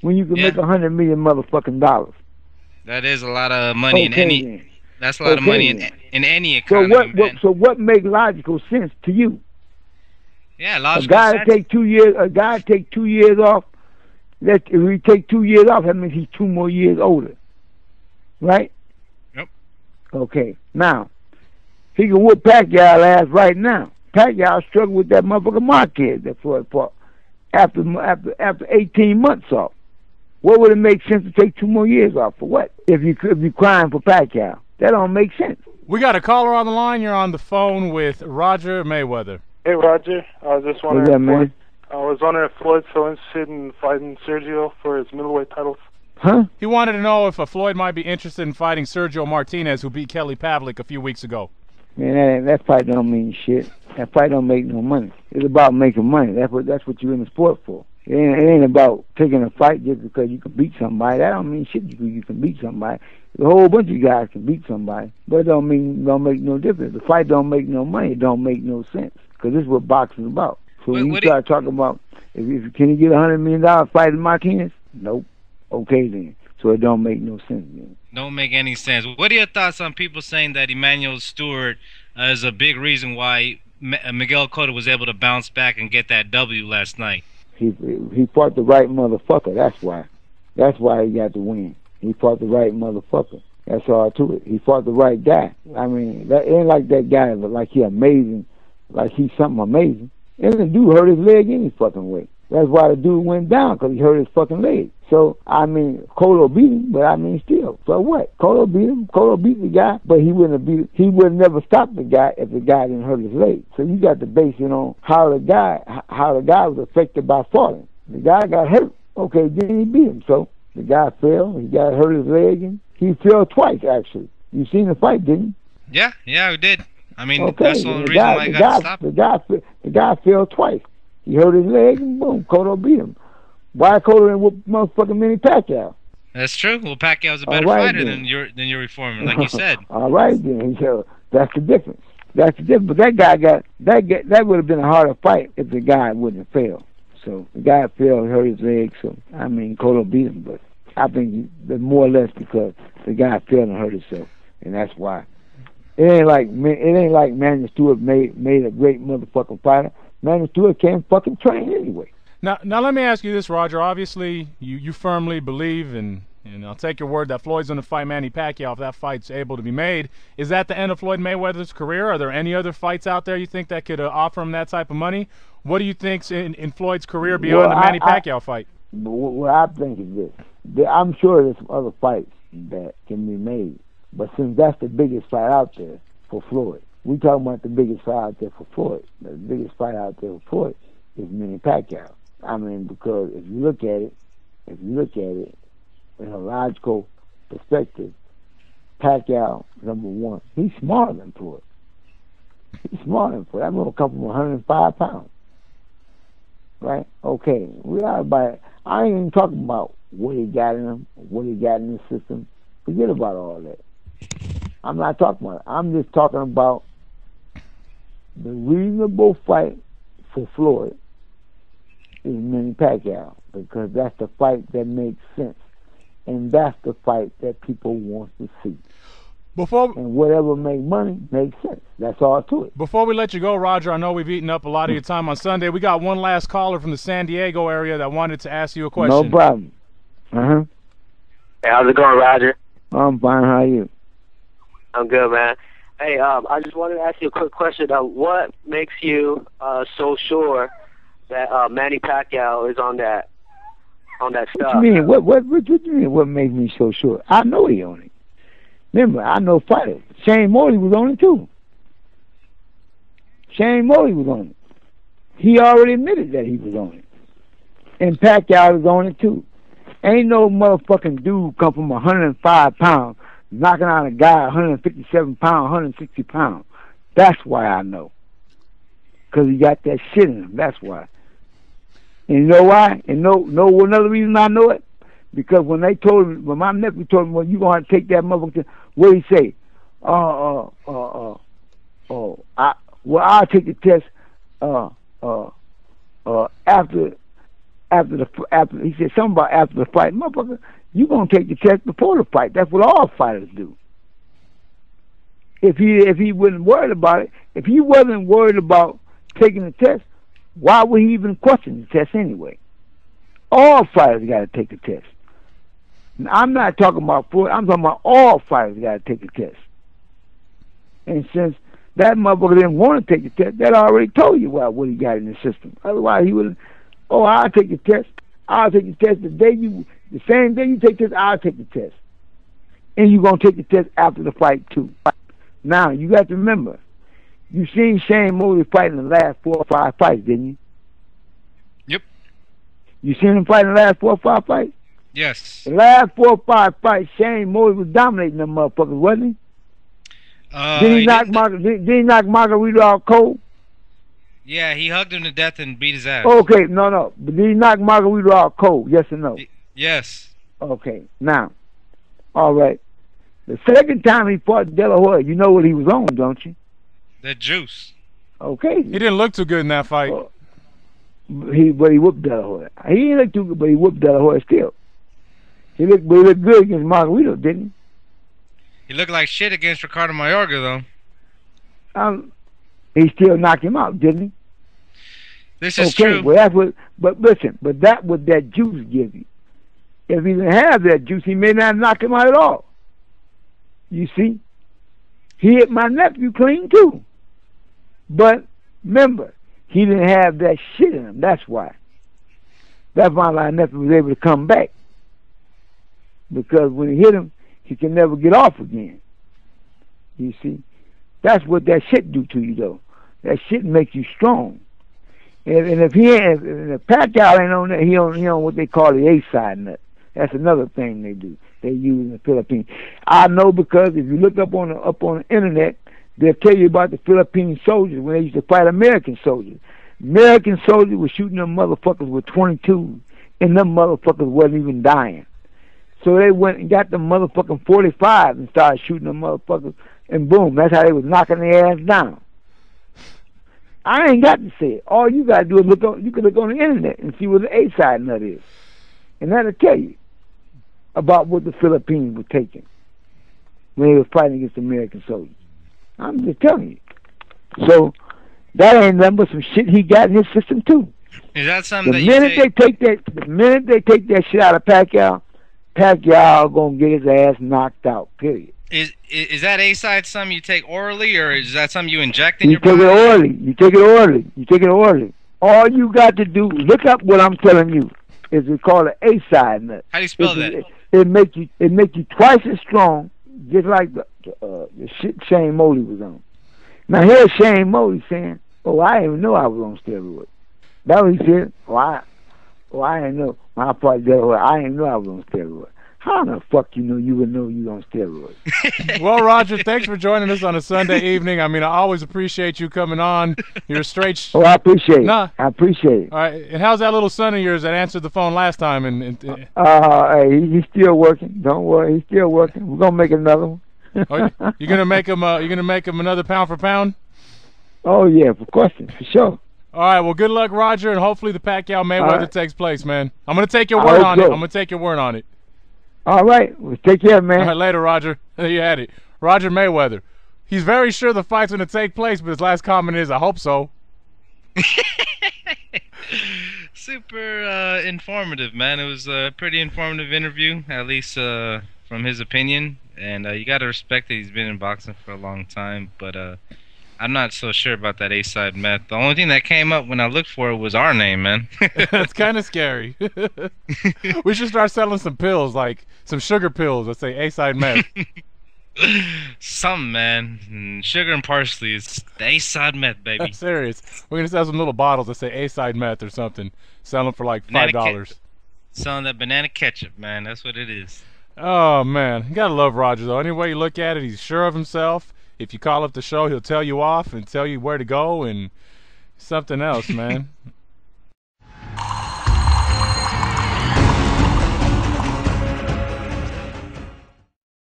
when you can Yeah, make 100 million motherfucking dollars? that is a lot of money in Okay any. then. That's a lot of Okay money then. in any So economy, man. what make logical sense to you? Yeah, A logical guy that sense. take 2 years, take 2 years off. That if he take 2 years off, that means he's 2 more years older, right? Yep. Okay. Now he can whoop Pacquiao ass right now. Pacquiao struggled with that motherfucker Marquez that Floyd fought after 18 months off. What would it make sense to take 2 more years off for what? If you crying for Pacquiao, that don't make sense. We got a caller on the line. You're on the phone with Roger Mayweather. Hey Roger, I was just What's wondering that, man? I was wondering if Floyd's so interested in fighting Sergio for his middleweight titles. Huh? He wanted to know if Floyd might be interested in fighting Sergio Martinez, who beat Kelly Pavlik a few weeks ago. Man, that fight don't mean shit. That fight don't make no money. It's about making money. That's what you're in the sport for. It ain't about taking a fight just because you can beat somebody. That don't mean shit because you can beat somebody. A whole bunch of guys can beat somebody, but it don't make no difference. The fight don't make no money. It don't make no sense because this is what boxing is about. So when you start talking about if can you get $100 million fighting Martinez? Nope. Okay then. So it don't make no sense then. Don't make any sense. What are your thoughts on people saying that Emmanuel Stewart is a big reason why Miguel Cotto was able to bounce back and get that W last night? He fought the right motherfucker. That's why. That's why he got the win. He fought the right motherfucker. That's all to it. He fought the right guy. I mean, that ain't like that guy, but like he amazing, like he's something amazing. And the dude hurt his leg any fucking way. That's why the dude went down, because he hurt his fucking leg. So, I mean, Cotto beat him, but I mean, still. So what? Cotto beat him. Cotto beat the guy, but he wouldn't have beat him. He would never stop the guy if the guy didn't hurt his leg. So you got to base it on how the guy was affected by falling. The guy got hurt. Okay, then he beat him. So the guy fell. He got hurt his leg, and he fell twice, actually. You seen the fight, didn't you? Yeah, we did. I mean, Okay, that's the only reason why he got stopped. The guy fell twice. He hurt his leg, and boom, Cotto beat him. Why Cotto didn't whoop motherfucking Manny Pacquiao? That's true. Well, Pacquiao's a better fighter than your reformer, like you said. All right then. So that's the difference. That's the difference. But that guy that would have been a harder fight if the guy wouldn't have failed. So the guy fell, hurt his leg. So I mean, Cotto beat him, but I think more or less because the guy fell and hurt himself, and that's why. It ain't like Manuel Stewart made a great motherfucking fighter. Manuel Stewart can't fucking train anyway. Now let me ask you this, Roger. Obviously, you firmly believe, and I'll take your word that Floyd's going to fight Manny Pacquiao if that fight's able to be made. Is that the end of Floyd Mayweather's career? Are there any other fights out there you think that could offer him that type of money? What do you think's in Floyd's career beyond the Manny Pacquiao fight? What I think is this. I'm sure there's some other fights that can be made. But since that's the biggest fight out there for Floyd, we talking about the biggest fight out there for Floyd. The biggest fight out there for Floyd is Manny Pacquiao. I mean, because if you look at it in a logical perspective, Pacquiao, number one, he's smaller than Floyd. He's smaller than Floyd. That man will come from 105 pounds. Right? Okay. I ain't even talking about what he got in him, what he got in his system. Forget about all that. I'm not talking about it. I'm just talking about the reasonable fight for Floyd is Manny Pacquiao, because that's the fight that makes sense, and that's the fight that people want to see. And whatever makes money makes sense. That's all to it. Before we let you go, Roger, I know we've eaten up a lot of your time on Sunday. We got one last caller from the San Diego area that wanted to ask you a question. No problem. Hey, how's it going, Roger? I'm fine. How are you? I'm good, man. Hey, I just wanted to ask you a quick question. What makes you so sure that Manny Pacquiao is on that stuff? What you mean? What you mean? What makes me so sure? I know he on it. Remember, I know fighters. Shane Mosley was on it too. Shane Mosley was on it. He already admitted that he was on it. And Pacquiao was on it too. Ain't no motherfucking dude come from 105 pounds knocking out a guy 157 pounds, 160 pounds. That's why I know. Because he got that shit in him. That's why. And you know why? And no another reason I know it? Because when my nephew told me, well, you going to have to take that motherfucker, what did he say? I'll take the test after after he said something about after the fight. Motherfucker, you gonna take the test before the fight. That's what all fighters do. If he wasn't worried about it, if he wasn't worried about taking the test, why would he even question the test anyway? All fighters got to take the test. Now, I'm not talking about Floyd. I'm talking about all fighters got to take the test. And since that motherfucker didn't want to take the test, that already told you what he got in the system. Otherwise, he would. Oh, I'll take the test. I'll take the test the same day you take this. I'll take the test, and you're gonna take the test after the fight too. Now you got to remember, you seen Shane Mosley fight in the last 4 or 5 fights, didn't you? Yep. You seen him fight in the last 4 or 5 fights? Yes. The last 4 or 5 fights, Shane Mosley was dominating them motherfuckers, wasn't he? Did he knock Margarito out cold? Yeah, he hugged him to death and beat his ass. Okay, no. But did he knock Margarito out cold? Yes or no? Yes. Okay, now, all right. The second time he fought De La Hoya, you know what he was on, don't you? The juice. Okay. He didn't look too good in that fight. But he whooped De La Hoya. He didn't look too good, but he whooped De La Hoya still. He looked good against Margarito, didn't he? He looked like shit against Ricardo Mayorga, though. He still knocked him out, didn't he? This is okay, true. Well, that's what. But listen, but that what that juice give you. If he didn't have that juice, he may not knock him out at all. You see, he hit my nephew clean too. But remember, he didn't have that shit in him. That's why. That's why my nephew was able to come back. Because when he hit him, he can never get off again. You see, that's what that shit do to you, though. That shit makes you strong. And if Pacquiao ain't on that, he on what they call the A-side nut. That's another thing they do. They use in the Philippines. I know because if you look up on the internet, they'll tell you about the Philippine soldiers when they used to fight American soldiers. American soldiers were shooting them motherfuckers with 22, and them motherfuckers wasn't even dying. So they went and got them motherfucking 45 and started shooting them motherfuckers, and boom, that's how they was knocking their ass down. I ain't got to say it. All you got to do is look on. You can look on the internet and see what the A-side nut is, and that'll tell you about what the Philippines were taking when they were fighting against American soldiers. I'm just telling you. So that ain't nothing but some shit he got in his system too. Is that something the that minute you take? the minute they take that shit out of Pacquiao gonna get his ass knocked out. Period. Is that A-side something you take orally, or is that something you inject in You your body? You take it orally. All you got to do, look up what I'm telling you, is we call it A-side nut. How do you spell that? It make you twice as strong, just like the shit Shane Mosley was on. Now here's Shane Mosley saying, "Oh, I didn't even know I was on steroids." That what he said. I didn't know. My part I didn't know I was on steroids. How the fuck you would know you on steroids? Well, Roger, thanks for joining us on a Sunday evening. I mean, I always appreciate you coming on. You're a straight. Oh, I appreciate it. Nah. I appreciate it. All right, and how's that little son of yours that answered the phone last time? Hey, he's still working. Don't worry, he's still working. We're gonna make another one. You're gonna make him. You're gonna make him another pound for pound. Oh yeah, for sure. All right. Well, good luck, Roger, and hopefully the Pacquiao Mayweather right. takes place, man. I'm gonna take your word on it. I'm gonna take your word on it. All right. Well, take care, man. All right, later, Roger. There you had it. Roger Mayweather. He's very sure the fight's going to take place, but his last comment is, I hope so. Super informative, man. It was a pretty informative interview, at least from his opinion. And you got to respect that he's been in boxing for a long time. But I'm not so sure about that A-side meth. The only thing that came up when I looked for it was our name, man. It's kind of scary. We should start selling some pills, like some sugar pills that say A-side meth. Some, man. Sugar and parsley is the A-side meth, baby. I'm serious. We're going to sell some little bottles that say A-side meth or something. Sell them for like $5. Selling that banana ketchup, man. That's what it is. Oh, man. You got to love Roger, though. Any way you look at it, he's sure of himself. If you call up the show, he'll tell you off and tell you where to go and something else, man.